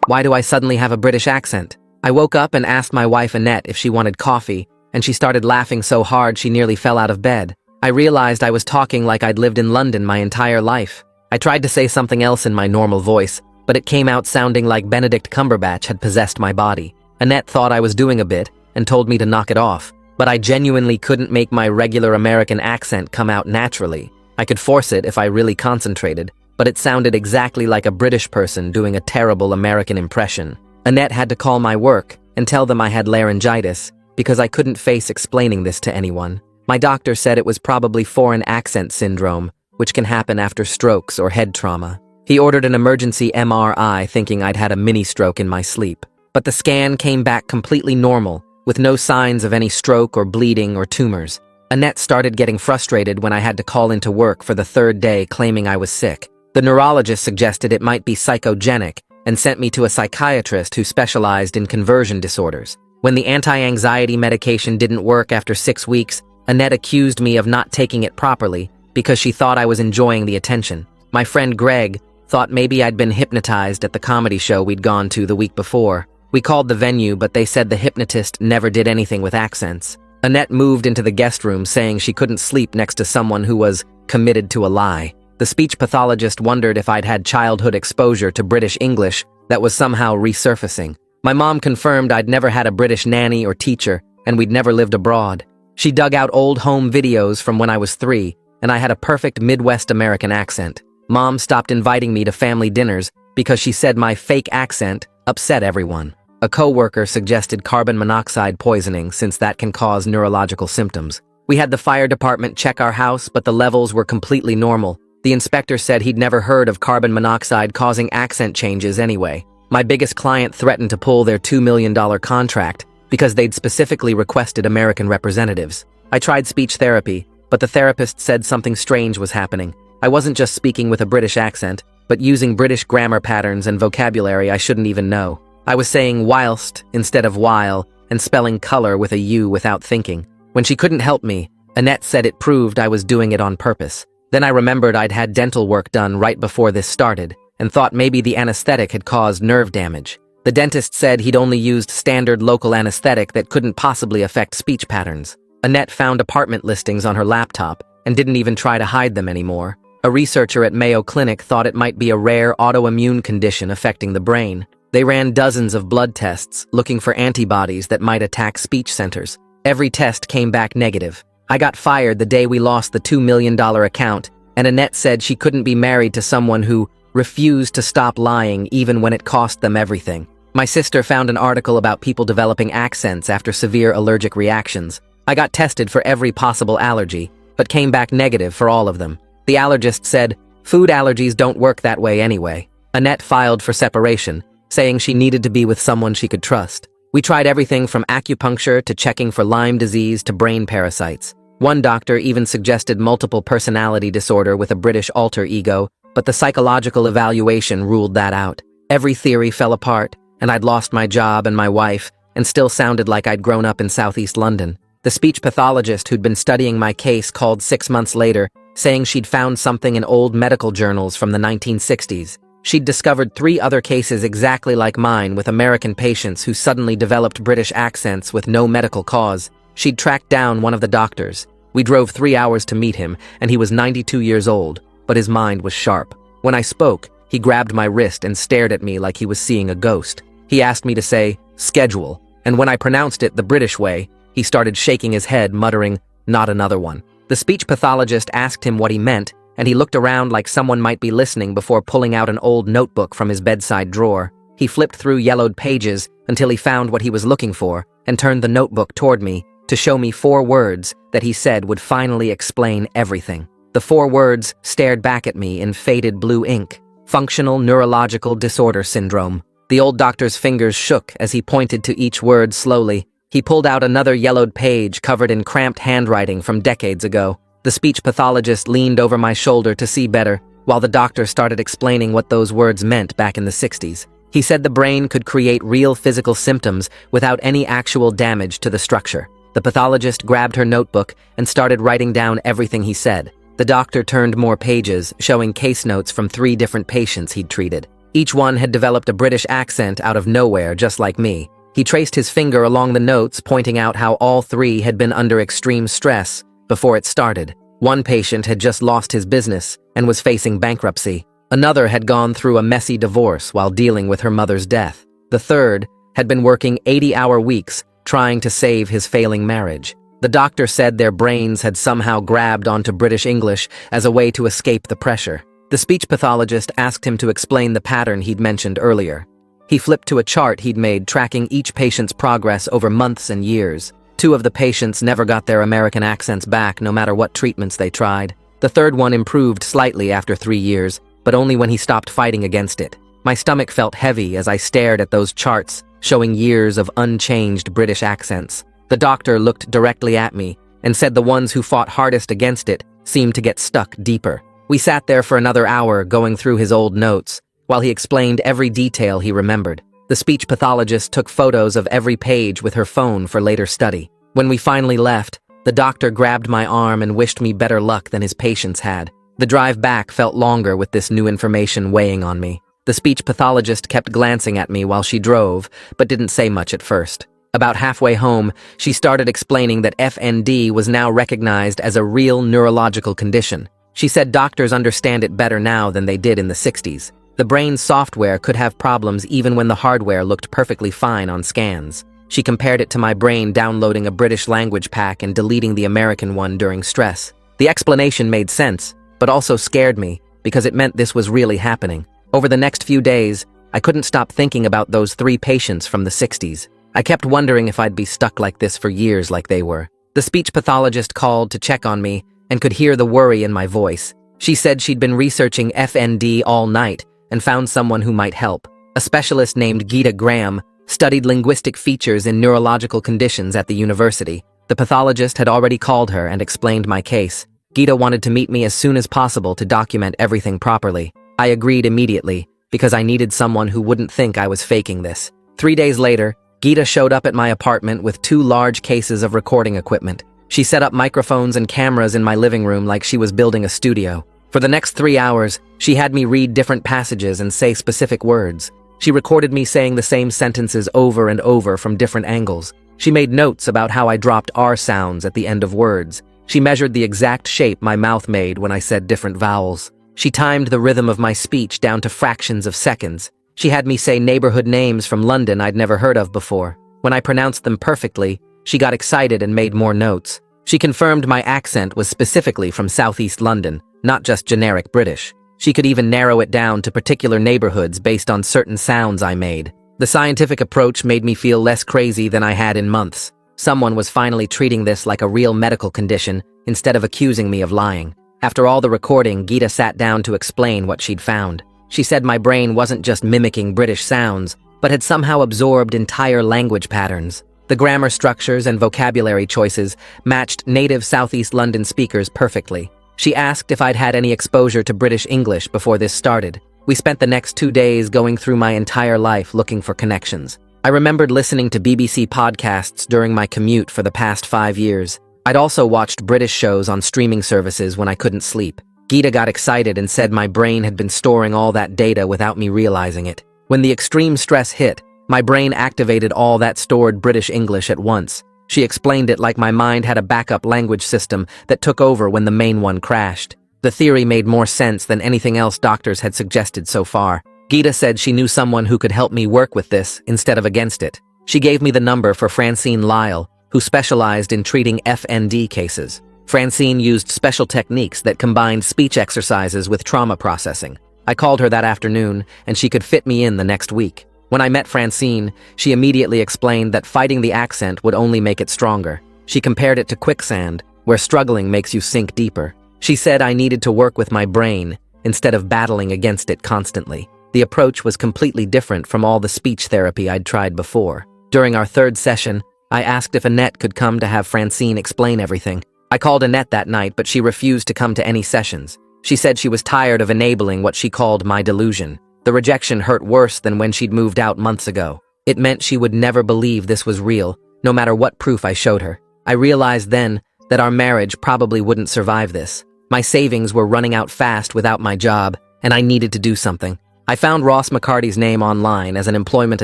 Why do I suddenly have a British accent? I woke up and asked my wife Annette if she wanted coffee, and she started laughing so hard she nearly fell out of bed. I realized I was talking like I'd lived in London my entire life. I tried to say something else in my normal voice, but it came out sounding like Benedict Cumberbatch had possessed my body. Annette thought I was doing a bit and told me to knock it off, but I genuinely couldn't make my regular American accent come out naturally. I could force it if I really concentrated, but it sounded exactly like a British person doing a terrible American impression. Annette had to call my work and tell them I had laryngitis because I couldn't face explaining this to anyone. My doctor said it was probably foreign accent syndrome, which can happen after strokes or head trauma. He ordered an emergency MRI thinking I'd had a mini stroke in my sleep. But the scan came back completely normal, with no signs of any stroke or bleeding or tumors. Annette started getting frustrated when I had to call into work for the third day claiming I was sick. The neurologist suggested it might be psychogenic and sent me to a psychiatrist who specialized in conversion disorders. When the anti-anxiety medication didn't work after 6 weeks, Annette accused me of not taking it properly because she thought I was enjoying the attention. My friend Greg thought maybe I'd been hypnotized at the comedy show we'd gone to the week before. We called the venue, but they said the hypnotist never did anything with accents. Annette moved into the guest room saying she couldn't sleep next to someone who was committed to a lie. The speech pathologist wondered if I'd had childhood exposure to British English that was somehow resurfacing. My mom confirmed I'd never had a British nanny or teacher, and we'd never lived abroad. She dug out old home videos from when I was 3, and I had a perfect Midwest American accent. Mom stopped inviting me to family dinners because she said my fake accent upset everyone. A coworker suggested carbon monoxide poisoning since that can cause neurological symptoms. We had the fire department check our house, but the levels were completely normal. The inspector said he'd never heard of carbon monoxide causing accent changes anyway. My biggest client threatened to pull their $2 million contract because they'd specifically requested American representatives. I tried speech therapy, but the therapist said something strange was happening. I wasn't just speaking with a British accent, but using British grammar patterns and vocabulary I shouldn't even know. I was saying whilst instead of while and spelling color with a U without thinking. When she couldn't help me, Annette said it proved I was doing it on purpose. Then I remembered I'd had dental work done right before this started and thought maybe the anesthetic had caused nerve damage. The dentist said he'd only used standard local anesthetic that couldn't possibly affect speech patterns. Annette found apartment listings on her laptop and didn't even try to hide them anymore. A researcher at Mayo Clinic thought it might be a rare autoimmune condition affecting the brain. They ran dozens of blood tests looking for antibodies that might attack speech centers. Every test came back negative. I got fired the day we lost the $2 million account, and Annette said she couldn't be married to someone who refused to stop lying even when it cost them everything. My sister found an article about people developing accents after severe allergic reactions. I got tested for every possible allergy, but came back negative for all of them. The allergist said, food allergies don't work that way anyway. Annette filed for separation, saying she needed to be with someone she could trust. We tried everything from acupuncture to checking for Lyme disease to brain parasites. One doctor even suggested multiple personality disorder with a British alter ego, but the psychological evaluation ruled that out. Every theory fell apart, and I'd lost my job and my wife, and still sounded like I'd grown up in Southeast London. The speech pathologist who'd been studying my case called 6 months later, saying she'd found something in old medical journals from the 1960s. She'd discovered 3 other cases exactly like mine with American patients who suddenly developed British accents with no medical cause. She'd tracked down one of the doctors. We drove 3 hours to meet him, and he was 92 years old, but his mind was sharp. When I spoke, he grabbed my wrist and stared at me like he was seeing a ghost. He asked me to say, schedule, and when I pronounced it the British way, he started shaking his head, muttering, not another one. The speech pathologist asked him what he meant, and he looked around like someone might be listening before pulling out an old notebook from his bedside drawer. He flipped through yellowed pages until he found what he was looking for and turned the notebook toward me to show me 4 words that he said would finally explain everything. The 4 words stared back at me in faded blue ink. Functional Neurological Disorder Syndrome. The old doctor's fingers shook as he pointed to each word slowly. He pulled out another yellowed page covered in cramped handwriting from decades ago. The speech pathologist leaned over my shoulder to see better, while the doctor started explaining what those words meant back in the 60s. He said the brain could create real physical symptoms without any actual damage to the structure. The pathologist grabbed her notebook and started writing down everything he said. The doctor turned more pages, showing case notes from 3 different patients he'd treated. Each one had developed a British accent out of nowhere, just like me. He traced his finger along the notes, pointing out how all three had been under extreme stress before it started. One patient had just lost his business and was facing bankruptcy. Another had gone through a messy divorce while dealing with her mother's death. The third had been working 80-hour weeks trying to save his failing marriage. The doctor said their brains had somehow grabbed onto British English as a way to escape the pressure. The speech pathologist asked him to explain the pattern he'd mentioned earlier. He flipped to a chart he'd made tracking each patient's progress over months and years. 2 of the patients never got their American accents back no matter what treatments they tried. The third one improved slightly after 3 years, but only when he stopped fighting against it. My stomach felt heavy as I stared at those charts showing years of unchanged British accents. The doctor looked directly at me and said the ones who fought hardest against it seemed to get stuck deeper. We sat there for another hour going through his old notes while he explained every detail he remembered. The speech pathologist took photos of every page with her phone for later study. When we finally left, the doctor grabbed my arm and wished me better luck than his patients had. The drive back felt longer with this new information weighing on me. The speech pathologist kept glancing at me while she drove, but didn't say much at first. About halfway home, she started explaining that FND was now recognized as a real neurological condition. She said doctors understand it better now than they did in the 60s. The brain's software could have problems even when the hardware looked perfectly fine on scans. She compared it to my brain downloading a British language pack and deleting the American one during stress. The explanation made sense, but also scared me because it meant this was really happening. Over the next few days, I couldn't stop thinking about those 3 patients from the 60s. I kept wondering if I'd be stuck like this for years like they were. The speech pathologist called to check on me and could hear the worry in my voice. She said she'd been researching FND all night and found someone who might help. A specialist named Geeta Graham studied linguistic features in neurological conditions at the university. The pathologist had already called her and explained my case. Geeta wanted to meet me as soon as possible to document everything properly. I agreed immediately because I needed someone who wouldn't think I was faking this. 3 days later, Geeta showed up at my apartment with 2 large cases of recording equipment. She set up microphones and cameras in my living room like she was building a studio. For the next 3 hours, she had me read different passages and say specific words. She recorded me saying the same sentences over and over from different angles. She made notes about how I dropped R sounds at the end of words. She measured the exact shape my mouth made when I said different vowels. She timed the rhythm of my speech down to fractions of seconds. She had me say neighborhood names from London I'd never heard of before. When I pronounced them perfectly, she got excited and made more notes. She confirmed my accent was specifically from Southeast London, not just generic British. She could even narrow it down to particular neighborhoods based on certain sounds I made. The scientific approach made me feel less crazy than I had in months. Someone was finally treating this like a real medical condition instead of accusing me of lying. After all the recording, Geeta sat down to explain what she'd found. She said my brain wasn't just mimicking British sounds, but had somehow absorbed entire language patterns. The grammar structures and vocabulary choices matched native Southeast London speakers perfectly. She asked if I'd had any exposure to British English before this started. We spent the next 2 days going through my entire life looking for connections. I remembered listening to BBC podcasts during my commute for the past 5 years. I'd also watched British shows on streaming services when I couldn't sleep. Geeta got excited and said my brain had been storing all that data without me realizing it. When the extreme stress hit, my brain activated all that stored British English at once. She explained it like my mind had a backup language system that took over when the main one crashed. The theory made more sense than anything else doctors had suggested so far. Geeta said she knew someone who could help me work with this instead of against it. She gave me the number for Francine Lyle, who specialized in treating FND cases. Francine used special techniques that combined speech exercises with trauma processing. I called her that afternoon, and she could fit me in the next week. When I met Francine, she immediately explained that fighting the accent would only make it stronger. She compared it to quicksand, where struggling makes you sink deeper. She said I needed to work with my brain instead of battling against it constantly. The approach was completely different from all the speech therapy I'd tried before. During our 3rd session, I asked if Annette could come to have Francine explain everything. I called Annette that night, but she refused to come to any sessions. She said she was tired of enabling what she called my delusion. The rejection hurt worse than when she'd moved out months ago. It meant she would never believe this was real, no matter what proof I showed her. I realized then that our marriage probably wouldn't survive this. My savings were running out fast without my job, and I needed to do something. I found Ross McCarty's name online as an employment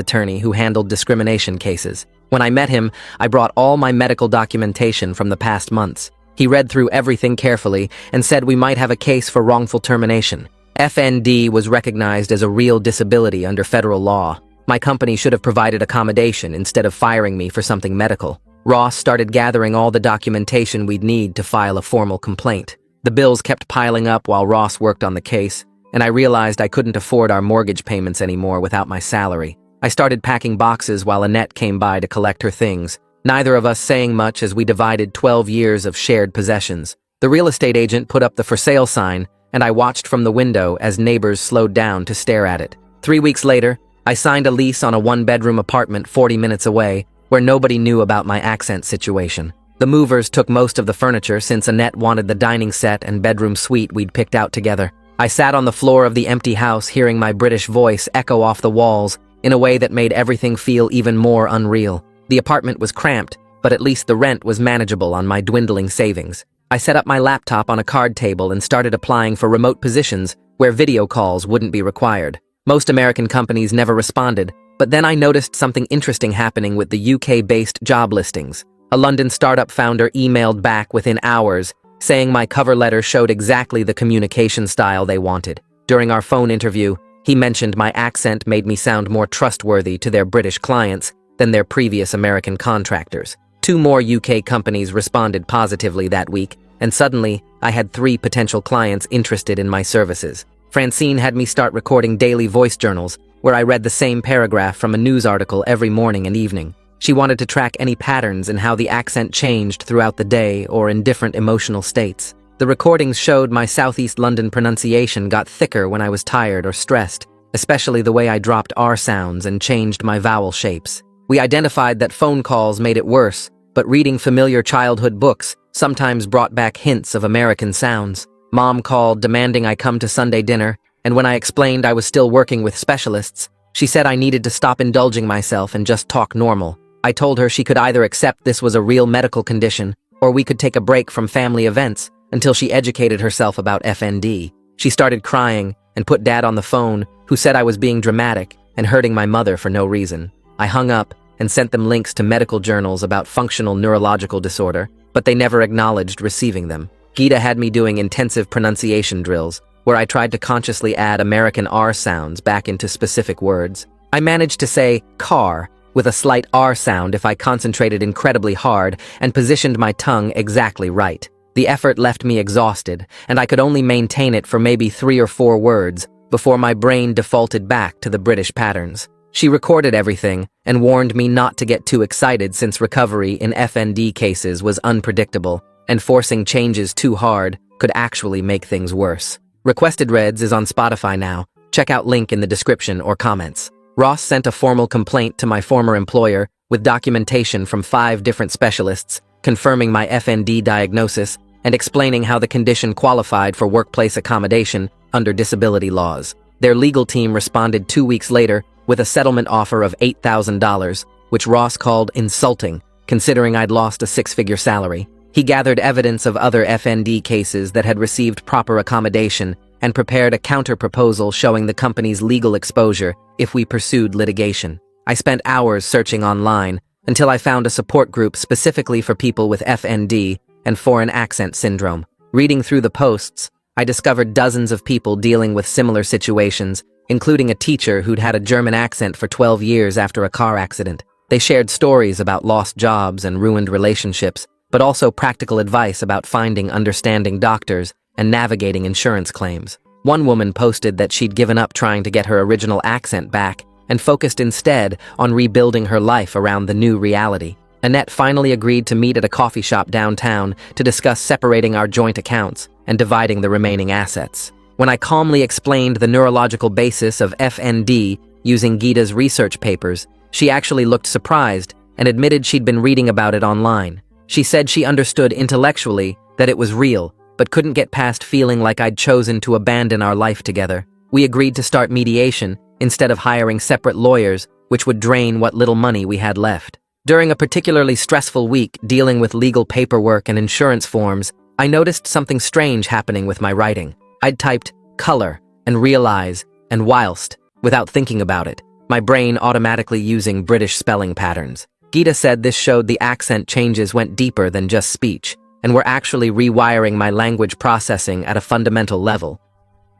attorney who handled discrimination cases. When I met him, I brought all my medical documentation from the past months. He read through everything carefully and said we might have a case for wrongful termination. FND was recognized as a real disability under federal law. My company should have provided accommodation instead of firing me for something medical. Ross started gathering all the documentation we'd need to file a formal complaint. The bills kept piling up while Ross worked on the case, and I realized I couldn't afford our mortgage payments anymore without my salary. I started packing boxes while Annette came by to collect her things, neither of us saying much as we divided 12 years of shared possessions. The real estate agent put up the for sale sign, and I watched from the window as neighbors slowed down to stare at it. 3 weeks later, I signed a lease on a one-bedroom apartment 40 minutes away, where nobody knew about my accent situation. The movers took most of the furniture since Annette wanted the dining set and bedroom suite we'd picked out together. I sat on the floor of the empty house hearing my British voice echo off the walls in a way that made everything feel even more unreal. The apartment was cramped, but at least the rent was manageable on my dwindling savings. I set up my laptop on a card table and started applying for remote positions where video calls wouldn't be required. Most American companies never responded, but then I noticed something interesting happening with the UK-based job listings. A London startup founder emailed back within hours, saying my cover letter showed exactly the communication style they wanted. During our phone interview, he mentioned my accent made me sound more trustworthy to their British clients than their previous American contractors. 2 more UK companies responded positively that week, and suddenly, I had 3 potential clients interested in my services. Francine had me start recording daily voice journals, where I read the same paragraph from a news article every morning and evening. She wanted to track any patterns in how the accent changed throughout the day or in different emotional states. The recordings showed my Southeast London pronunciation got thicker when I was tired or stressed, especially the way I dropped R sounds and changed my vowel shapes. We identified that phone calls made it worse, but reading familiar childhood books sometimes brought back hints of American sounds. Mom called demanding I come to Sunday dinner, and when I explained I was still working with specialists, she said I needed to stop indulging myself and just talk normal. I told her she could either accept this was a real medical condition, or we could take a break from family events until she educated herself about FND. She started crying and put Dad on the phone, who said I was being dramatic and hurting my mother for no reason. I hung up and sent them links to medical journals about functional neurological disorder, but they never acknowledged receiving them. Gita had me doing intensive pronunciation drills, where I tried to consciously add American R sounds back into specific words. I managed to say car with a slight R sound if I concentrated incredibly hard and positioned my tongue exactly right. The effort left me exhausted, and I could only maintain it for maybe 3 or 4 words before my brain defaulted back to the British patterns. She recorded everything and warned me not to get too excited since recovery in FND cases was unpredictable, and forcing changes too hard could actually make things worse. Requested Reds is on Spotify now. Check out link in the description or comments. Ross sent a formal complaint to my former employer with documentation from 5 different specialists confirming my FND diagnosis and explaining how the condition qualified for workplace accommodation under disability laws. Their legal team responded 2 weeks later with a settlement offer of $8,000, which Ross called insulting, considering I'd lost a 6-figure salary. He gathered evidence of other FND cases that had received proper accommodation and prepared a counter-proposal showing the company's legal exposure if we pursued litigation. I spent hours searching online until I found a support group specifically for people with FND and foreign accent syndrome. Reading through the posts, I discovered dozens of people dealing with similar situations, including a teacher who'd had a German accent for 12 years after a car accident. They shared stories about lost jobs and ruined relationships, but also practical advice about finding understanding doctors and navigating insurance claims. One woman posted that she'd given up trying to get her original accent back and focused instead on rebuilding her life around the new reality. Annette finally agreed to meet at a coffee shop downtown to discuss separating our joint accounts and dividing the remaining assets. When I calmly explained the neurological basis of FND using Gita's research papers, she actually looked surprised and admitted she'd been reading about it online. She said she understood intellectually that it was real, but couldn't get past feeling like I'd chosen to abandon our life together. We agreed to start mediation instead of hiring separate lawyers, which would drain what little money we had left. During a particularly stressful week dealing with legal paperwork and insurance forms, I noticed something strange happening with my writing. I'd typed color and realized and whilst, without thinking about it, my brain automatically using British spelling patterns. Geeta said this showed the accent changes went deeper than just speech, and were actually rewiring my language processing at a fundamental level.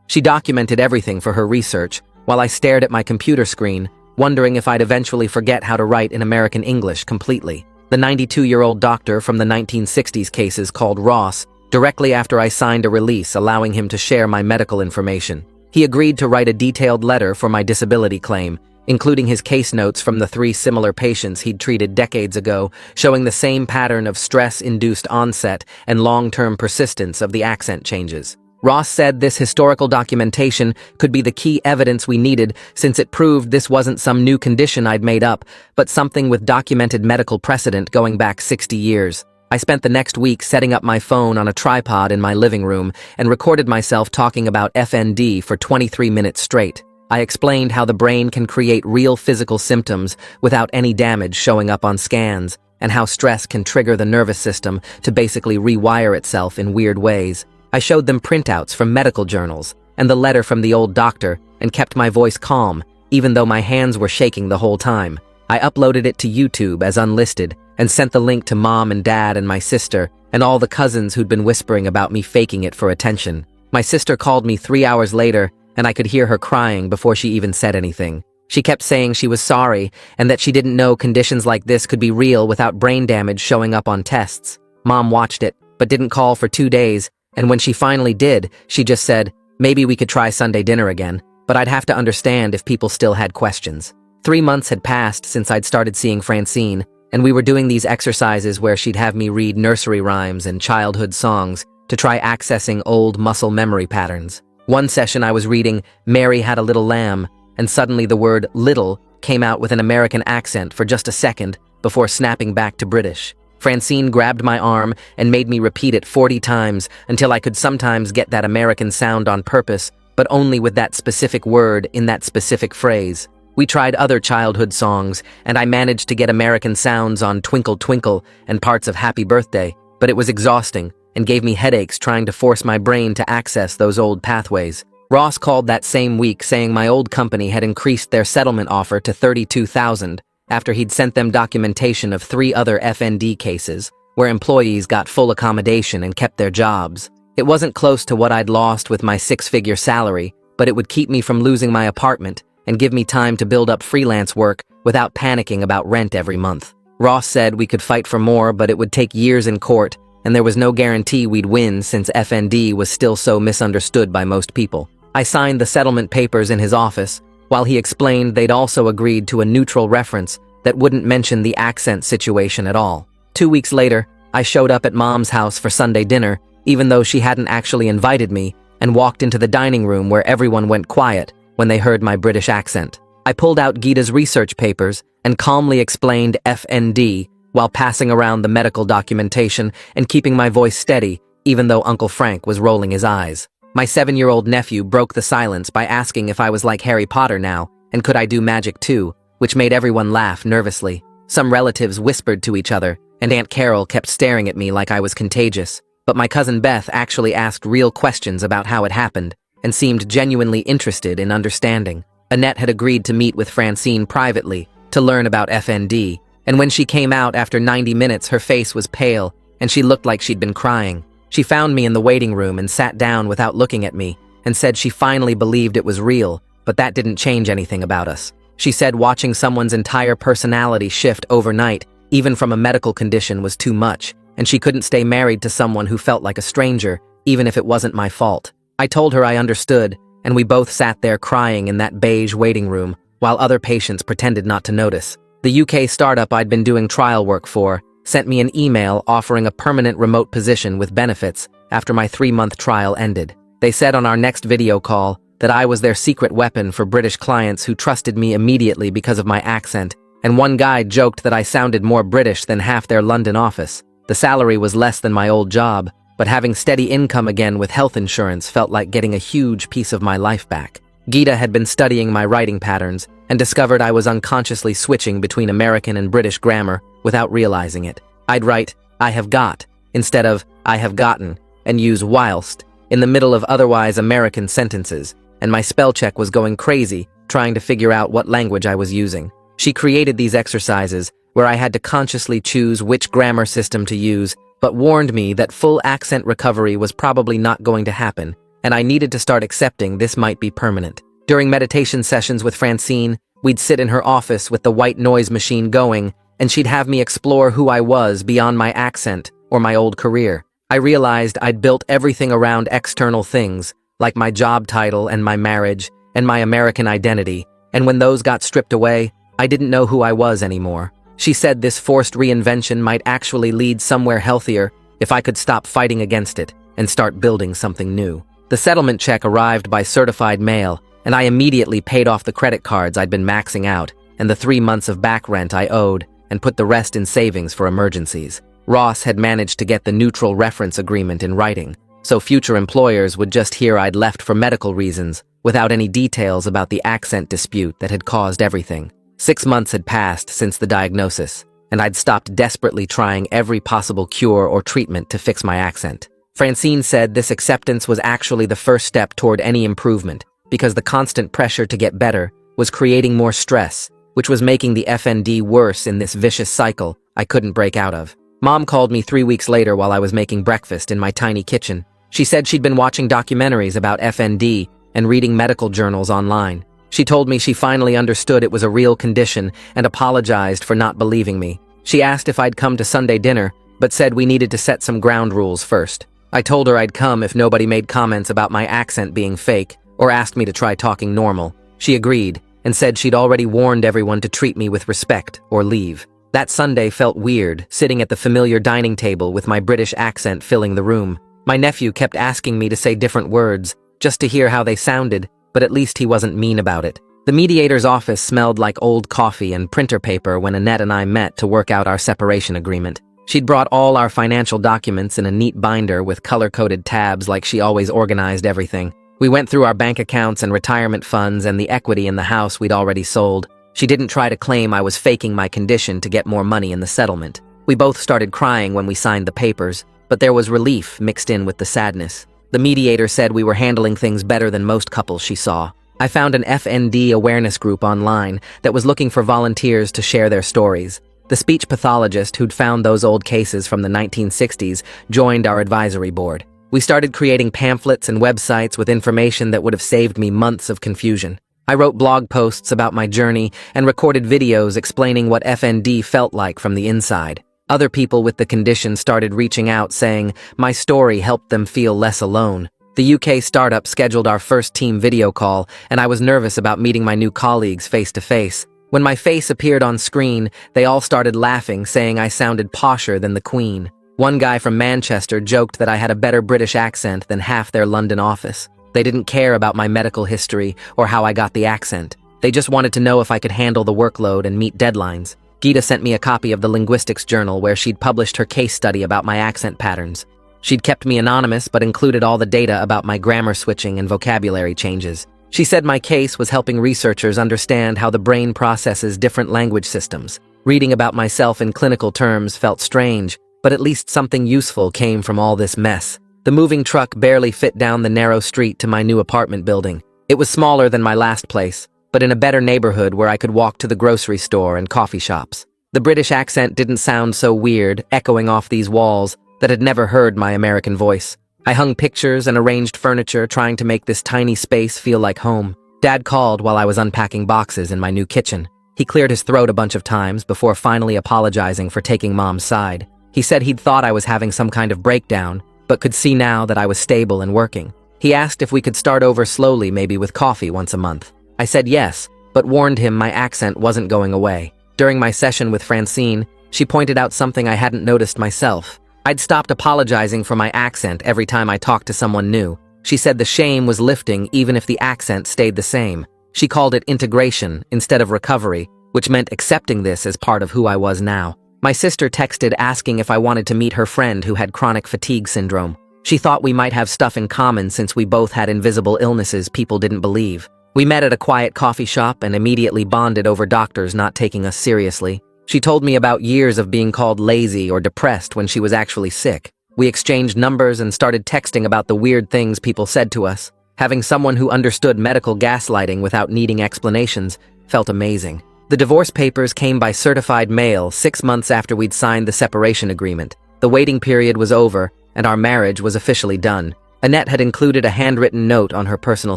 She documented everything for her research, while I stared at my computer screen, wondering if I'd eventually forget how to write in American English completely. The 92-year-old doctor from the 1960s cases called Ross directly after I signed a release allowing him to share my medical information. He agreed to write a detailed letter for my disability claim, including his case notes from the 3 similar patients he'd treated decades ago, showing the same pattern of stress-induced onset and long-term persistence of the accent changes. Ross said this historical documentation could be the key evidence we needed since it proved this wasn't some new condition I'd made up, but something with documented medical precedent going back 60 years. I spent the next week setting up my phone on a tripod in my living room and recorded myself talking about FND for 23 minutes straight. I explained how the brain can create real physical symptoms without any damage showing up on scans, and how stress can trigger the nervous system to basically rewire itself in weird ways. I showed them printouts from medical journals and the letter from the old doctor and kept my voice calm, even though my hands were shaking the whole time. I uploaded it to YouTube as unlisted and sent the link to Mom and Dad and my sister and all the cousins who'd been whispering about me faking it for attention. My sister called me 3 hours later and I could hear her crying before she even said anything. She kept saying she was sorry and that she didn't know conditions like this could be real without brain damage showing up on tests. Mom watched it, but didn't call for 2 days, and when she finally did, she just said, maybe we could try Sunday dinner again, but I'd have to understand if people still had questions. 3 months had passed since I'd started seeing Francine, and we were doing these exercises where she'd have me read nursery rhymes and childhood songs to try accessing old muscle memory patterns. One session I was reading Mary Had a Little Lamb, and suddenly the word little came out with an American accent for just a second before snapping back to British. Francine grabbed my arm and made me repeat it 40 times until I could sometimes get that American sound on purpose, but only with that specific word in that specific phrase. We tried other childhood songs, and I managed to get American sounds on Twinkle Twinkle and parts of Happy Birthday, but it was exhausting and gave me headaches trying to force my brain to access those old pathways. Ross called that same week saying my old company had increased their settlement offer to $32,000 after he'd sent them documentation of 3 other FND cases where employees got full accommodation and kept their jobs. It wasn't close to what I'd lost with my 6-figure salary, but it would keep me from losing my apartment and give me time to build up freelance work without panicking about rent every month. Ross said we could fight for more, but it would take years in court, and there was no guarantee we'd win since FND was still so misunderstood by most people. I signed the settlement papers in his office, while he explained they'd also agreed to a neutral reference that wouldn't mention the accent situation at all. 2 weeks later, I showed up at Mom's house for Sunday dinner, even though she hadn't actually invited me, and walked into the dining room where everyone went quiet when they heard my British accent. I pulled out Geeta's research papers and calmly explained FND while passing around the medical documentation and keeping my voice steady, even though Uncle Frank was rolling his eyes. My 7-year-old nephew broke the silence by asking if I was like Harry Potter now, and could I do magic too, which made everyone laugh nervously. Some relatives whispered to each other, and Aunt Carol kept staring at me like I was contagious. But my cousin Beth actually asked real questions about how it happened, and seemed genuinely interested in understanding. Annette had agreed to meet with Francine privately to learn about FND, and when she came out after 90 minutes, her face was pale, and she looked like she'd been crying. She found me in the waiting room and sat down without looking at me, and said she finally believed it was real, but that didn't change anything about us. She said watching someone's entire personality shift overnight, even from a medical condition, was too much, and she couldn't stay married to someone who felt like a stranger, even if it wasn't my fault. I told her I understood, and we both sat there crying in that beige waiting room, while other patients pretended not to notice. The UK startup I'd been doing trial work for sent me an email offering a permanent remote position with benefits after my 3-month trial ended. They said on our next video call that I was their secret weapon for British clients who trusted me immediately because of my accent, and one guy joked that I sounded more British than half their London office. The salary was less than my old job, but having steady income again with health insurance felt like getting a huge piece of my life back. Geeta had been studying my writing patterns and discovered I was unconsciously switching between American and British grammar without realizing it. I'd write, I have got, instead of I have gotten, and use whilst in the middle of otherwise American sentences, and my spell check was going crazy, trying to figure out what language I was using. She created these exercises where I had to consciously choose which grammar system to use, but warned me that full accent recovery was probably not going to happen, and I needed to start accepting this might be permanent. During meditation sessions with Francine, we'd sit in her office with the white noise machine going, and she'd have me explore who I was beyond my accent or my old career. I realized I'd built everything around external things, like my job title and my marriage and my American identity, and when those got stripped away, I didn't know who I was anymore. She said this forced reinvention might actually lead somewhere healthier if I could stop fighting against it and start building something new. The settlement check arrived by certified mail, and I immediately paid off the credit cards I'd been maxing out and the 3 months of back rent I owed and put the rest in savings for emergencies. Ross had managed to get the neutral reference agreement in writing, so future employers would just hear I'd left for medical reasons without any details about the accent dispute that had caused everything. 6 months had passed since the diagnosis, and I'd stopped desperately trying every possible cure or treatment to fix my accent. Francine said this acceptance was actually the first step toward any improvement, because the constant pressure to get better was creating more stress, which was making the FND worse in this vicious cycle I couldn't break out of. Mom called me 3 weeks later while I was making breakfast in my tiny kitchen. She said she'd been watching documentaries about FND and reading medical journals online. She told me she finally understood it was a real condition and apologized for not believing me. She asked if I'd come to Sunday dinner, but said we needed to set some ground rules first. I told her I'd come if nobody made comments about my accent being fake or asked me to try talking normal. She agreed and said she'd already warned everyone to treat me with respect or leave. That Sunday felt weird, sitting at the familiar dining table with my British accent filling the room. My nephew kept asking me to say different words, just to hear how they sounded, but at least he wasn't mean about it. The mediator's office smelled like old coffee and printer paper when Annette and I met to work out our separation agreement. She'd brought all our financial documents in a neat binder with color-coded tabs like she always organized everything. We went through our bank accounts and retirement funds and the equity in the house we'd already sold. She didn't try to claim I was faking my condition to get more money in the settlement. We both started crying when we signed the papers, but there was relief mixed in with the sadness. The mediator said we were handling things better than most couples she saw. I found an FND awareness group online that was looking for volunteers to share their stories. The speech pathologist who'd found those old cases from the 1960s joined our advisory board. We started creating pamphlets and websites with information that would have saved me months of confusion. I wrote blog posts about my journey and recorded videos explaining what FND felt like from the inside. Other people with the condition started reaching out saying my story helped them feel less alone. The UK startup scheduled our first team video call, and I was nervous about meeting my new colleagues face to face. When my face appeared on screen, they all started laughing, saying I sounded posher than the Queen. One guy from Manchester joked that I had a better British accent than half their London office. They didn't care about my medical history or how I got the accent. They just wanted to know if I could handle the workload and meet deadlines. Gita sent me a copy of the Linguistics Journal where she'd published her case study about my accent patterns. She'd kept me anonymous but included all the data about my grammar switching and vocabulary changes. She said my case was helping researchers understand how the brain processes different language systems. Reading about myself in clinical terms felt strange, but at least something useful came from all this mess. The moving truck barely fit down the narrow street to my new apartment building. It was smaller than my last place, but in a better neighborhood where I could walk to the grocery store and coffee shops. The British accent didn't sound so weird, echoing off these walls that had never heard my American voice. I hung pictures and arranged furniture, trying to make this tiny space feel like home. Dad called while I was unpacking boxes in my new kitchen. He cleared his throat a bunch of times before finally apologizing for taking Mom's side. He said he'd thought I was having some kind of breakdown, but could see now that I was stable and working. He asked if we could start over slowly, maybe with coffee once a month. I said yes, but warned him my accent wasn't going away. During my session with Francine, she pointed out something I hadn't noticed myself. I'd stopped apologizing for my accent every time I talked to someone new. She said the shame was lifting even if the accent stayed the same. She called it integration instead of recovery, which meant accepting this as part of who I was now. My sister texted asking if I wanted to meet her friend who had chronic fatigue syndrome. She thought we might have stuff in common since we both had invisible illnesses people didn't believe. We met at a quiet coffee shop and immediately bonded over doctors not taking us seriously. She told me about years of being called lazy or depressed when she was actually sick. We exchanged numbers and started texting about the weird things people said to us. Having someone who understood medical gaslighting without needing explanations felt amazing. The divorce papers came by certified mail 6 months after we'd signed the separation agreement. The waiting period was over, and our marriage was officially done. Annette had included a handwritten note on her personal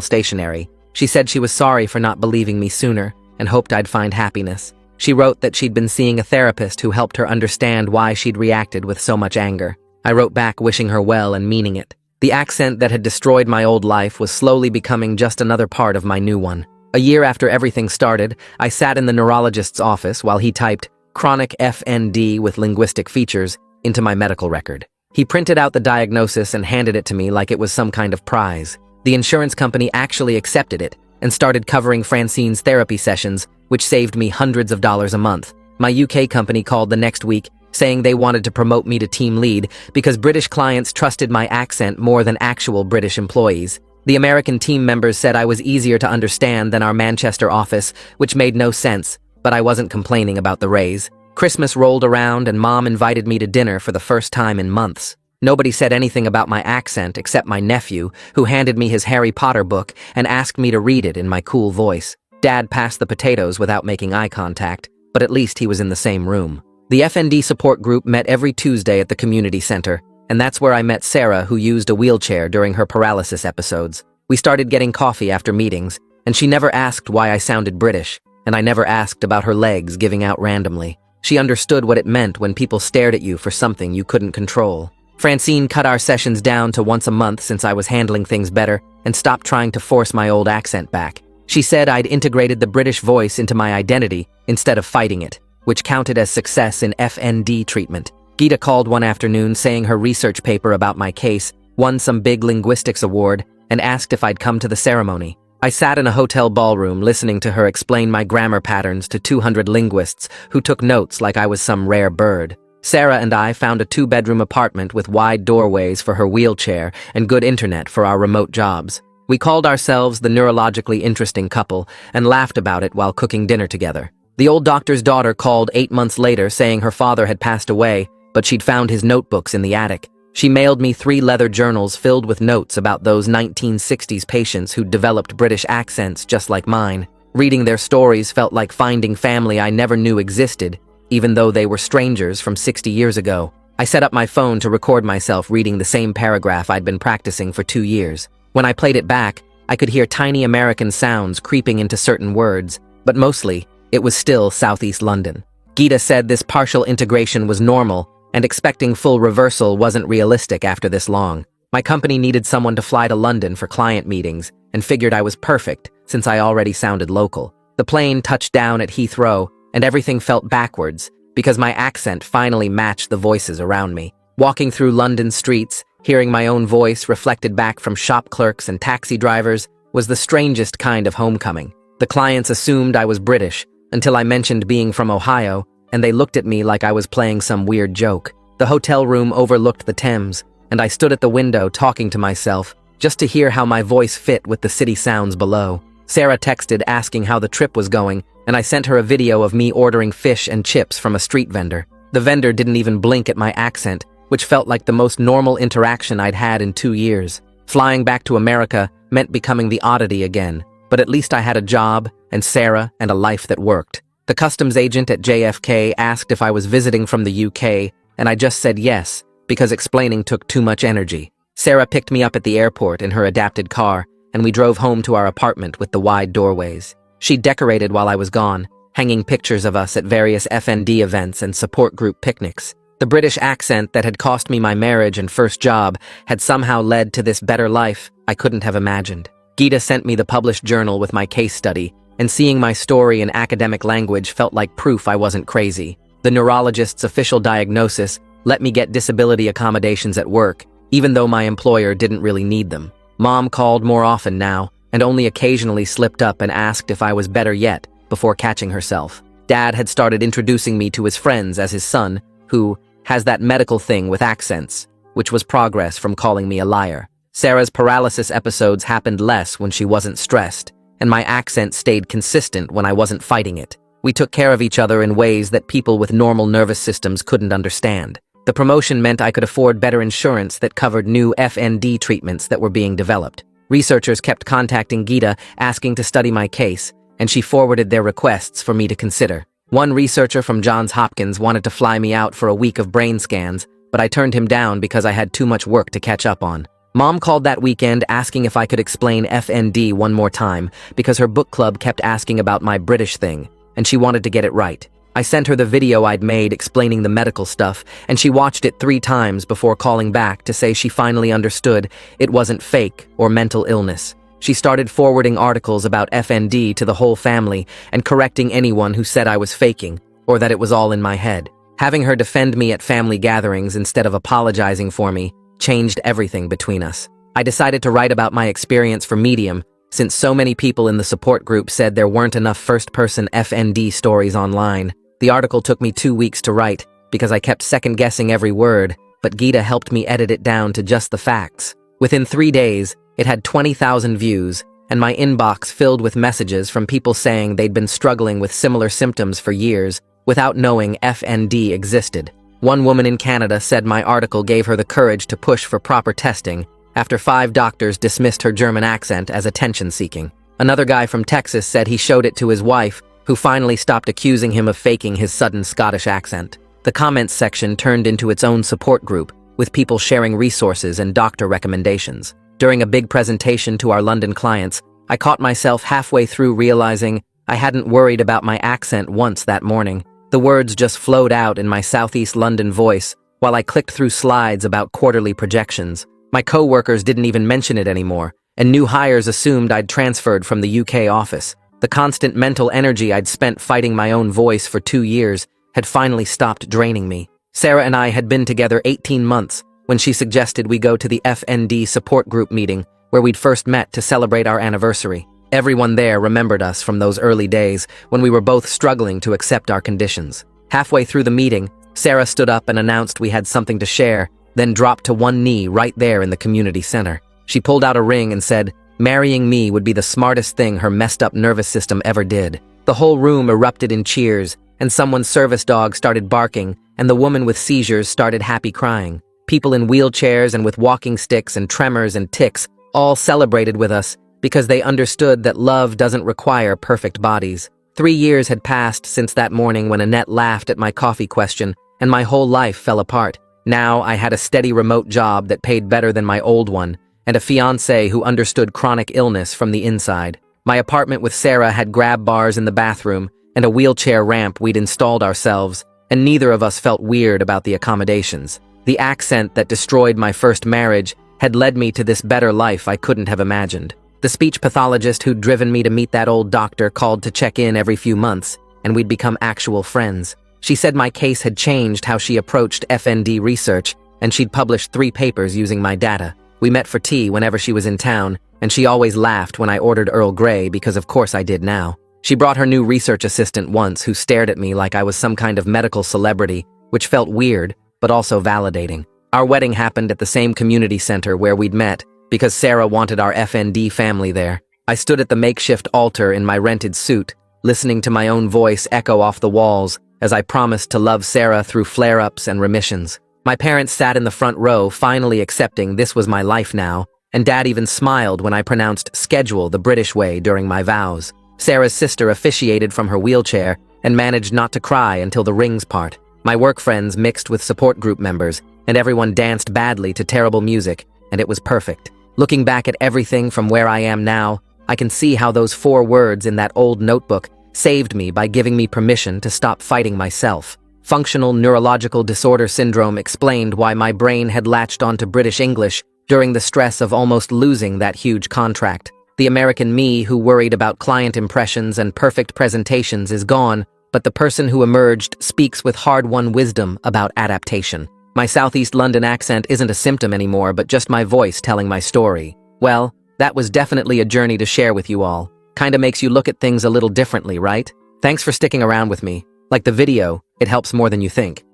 stationery. She said she was sorry for not believing me sooner and hoped I'd find happiness. She wrote that she'd been seeing a therapist who helped her understand why she'd reacted with so much anger. I wrote back wishing her well and meaning it. The accent that had destroyed my old life was slowly becoming just another part of my new one. A year after everything started, I sat in the neurologist's office while he typed chronic FND with linguistic features into my medical record. He printed out the diagnosis and handed it to me like it was some kind of prize. The insurance company actually accepted it and started covering Francine's therapy sessions, which saved me hundreds of dollars a month. My UK company called the next week, saying they wanted to promote me to team lead because British clients trusted my accent more than actual British employees. The American team members said I was easier to understand than our Manchester office, which made no sense, but I wasn't complaining about the raise. Christmas rolled around and Mom invited me to dinner for the first time in months. Nobody said anything about my accent except my nephew, who handed me his Harry Potter book and asked me to read it in my cool voice. Dad passed the potatoes without making eye contact, but at least he was in the same room. The FND support group met every Tuesday at the community center, and that's where I met Sarah, who used a wheelchair during her paralysis episodes. We started getting coffee after meetings, and she never asked why I sounded British, and I never asked about her legs giving out randomly. She understood what it meant when people stared at you for something you couldn't control. Francine cut our sessions down to once a month since I was handling things better and stopped trying to force my old accent back. She said I'd integrated the British voice into my identity instead of fighting it, which counted as success in FND treatment. Geeta called one afternoon saying her research paper about my case won some big linguistics award and asked if I'd come to the ceremony. I sat in a hotel ballroom listening to her explain my grammar patterns to 200 linguists who took notes like I was some rare bird. Sarah and I found a 2-bedroom apartment with wide doorways for her wheelchair and good internet for our remote jobs. We called ourselves the neurologically interesting couple and laughed about it while cooking dinner together. The old doctor's daughter called 8 months later saying her father had passed away, but she'd found his notebooks in the attic. She mailed me 3 leather journals filled with notes about those 1960s patients who'd developed British accents just like mine. Reading their stories felt like finding family I never knew existed, even though they were strangers from 60 years ago. I set up my phone to record myself reading the same paragraph I'd been practicing for 2 years. When I played it back, I could hear tiny American sounds creeping into certain words, but mostly, it was still Southeast London. Geeta said this partial integration was normal, and expecting full reversal wasn't realistic after this long. My company needed someone to fly to London for client meetings, and figured I was perfect since I already sounded local. The plane touched down at Heathrow, and everything felt backwards because my accent finally matched the voices around me. Walking through London streets, hearing my own voice reflected back from shop clerks and taxi drivers was the strangest kind of homecoming. The clients assumed I was British until I mentioned being from Ohio, and they looked at me like I was playing some weird joke. The hotel room overlooked the Thames, and I stood at the window talking to myself just to hear how my voice fit with the city sounds below. Sarah texted asking how the trip was going, and I sent her a video of me ordering fish and chips from a street vendor. The vendor didn't even blink at my accent, which felt like the most normal interaction I'd had in 2 years. Flying back to America meant becoming the oddity again, but at least I had a job, and Sarah, and a life that worked. The customs agent at JFK asked if I was visiting from the UK, and I just said yes, because explaining took too much energy. Sarah picked me up at the airport in her adapted car, and we drove home to our apartment with the wide doorways. She decorated while I was gone, hanging pictures of us at various FND events and support group picnics. The British accent that had cost me my marriage and first job had somehow led to this better life I couldn't have imagined. Geeta sent me the published journal with my case study, and seeing my story in academic language felt like proof I wasn't crazy. The neurologist's official diagnosis let me get disability accommodations at work, even though my employer didn't really need them. Mom called more often now, and only occasionally slipped up and asked if I was better yet before catching herself. Dad had started introducing me to his friends as his son, who has that medical thing with accents, which was progress from calling me a liar. Sarah's paralysis episodes happened less when she wasn't stressed, and my accent stayed consistent when I wasn't fighting it. We took care of each other in ways that people with normal nervous systems couldn't understand. The promotion meant I could afford better insurance that covered new FND treatments that were being developed. Researchers kept contacting Geeta, asking to study my case, and she forwarded their requests for me to consider. One researcher from Johns Hopkins wanted to fly me out for a week of brain scans, but I turned him down because I had too much work to catch up on. Mom called that weekend asking if I could explain FND one more time because her book club kept asking about my British thing, and she wanted to get it right. I sent her the video I'd made explaining the medical stuff, and she watched it 3 times before calling back to say she finally understood it wasn't fake or mental illness. She started forwarding articles about FND to the whole family and correcting anyone who said I was faking or that it was all in my head. Having her defend me at family gatherings instead of apologizing for me changed everything between us. I decided to write about my experience for Medium since so many people in the support group said there weren't enough first-person FND stories online. The article took me 2 weeks to write because I kept second-guessing every word, but Geeta helped me edit it down to just the facts. Within 3 days, it had 20,000 views, and my inbox filled with messages from people saying they'd been struggling with similar symptoms for years without knowing FND existed. One woman in Canada said my article gave her the courage to push for proper testing after 5 doctors dismissed her German accent as attention-seeking. Another guy from Texas said he showed it to his wife, who finally stopped accusing him of faking his sudden Scottish accent. The comments section turned into its own support group, with people sharing resources and doctor recommendations. During a big presentation to our London clients, I caught myself halfway through realizing I hadn't worried about my accent once that morning. The words just flowed out in my Southeast London voice while I clicked through slides about quarterly projections. My co-workers didn't even mention it anymore, and new hires assumed I'd transferred from the UK office. The constant mental energy I'd spent fighting my own voice for 2 years had finally stopped draining me. Sarah and I had been together 18 months when she suggested we go to the FND support group meeting where we'd first met to celebrate our anniversary. Everyone there remembered us from those early days when we were both struggling to accept our conditions. Halfway through the meeting, Sarah stood up and announced we had something to share, then dropped to one knee right there in the community center. She pulled out a ring and said, "Marrying me would be the smartest thing her messed up nervous system ever did." The whole room erupted in cheers, and someone's service dog started barking, and the woman with seizures started happy crying. People in wheelchairs and with walking sticks and tremors and tics all celebrated with us because they understood that love doesn't require perfect bodies. 3 years had passed since that morning when Annette laughed at my coffee question, and my whole life fell apart. Now I had a steady remote job that paid better than my old one, and a fiancé who understood chronic illness from the inside. My apartment with Sarah had grab bars in the bathroom and a wheelchair ramp we'd installed ourselves, and neither of us felt weird about the accommodations. The accent that destroyed my first marriage had led me to this better life I couldn't have imagined. The speech pathologist who'd driven me to meet that old doctor called to check in every few months, and we'd become actual friends. She said my case had changed how she approached FND research, and she'd published 3 papers using my data. We met for tea whenever she was in town, and she always laughed when I ordered Earl Grey because of course I did now. She brought her new research assistant once who stared at me like I was some kind of medical celebrity, which felt weird, but also validating. Our wedding happened at the same community center where we'd met because Sarah wanted our FND family there. I stood at the makeshift altar in my rented suit, listening to my own voice echo off the walls as I promised to love Sarah through flare-ups and remissions. My parents sat in the front row, finally accepting this was my life now, and Dad even smiled when I pronounced schedule the British way during my vows. Sarah's sister officiated from her wheelchair and managed not to cry until the rings part. My work friends mixed with support group members, and everyone danced badly to terrible music, and it was perfect. Looking back at everything from where I am now, I can see how those 4 words in that old notebook saved me by giving me permission to stop fighting myself. Functional neurological disorder syndrome explained why my brain had latched onto British English during the stress of almost losing that huge contract. The American me who worried about client impressions and perfect presentations is gone, but the person who emerged speaks with hard-won wisdom about adaptation. My Southeast London accent isn't a symptom anymore, but just my voice telling my story. Well, that was definitely a journey to share with you all. Kinda makes you look at things a little differently, right? Thanks for sticking around with me. Like the video, it helps more than you think.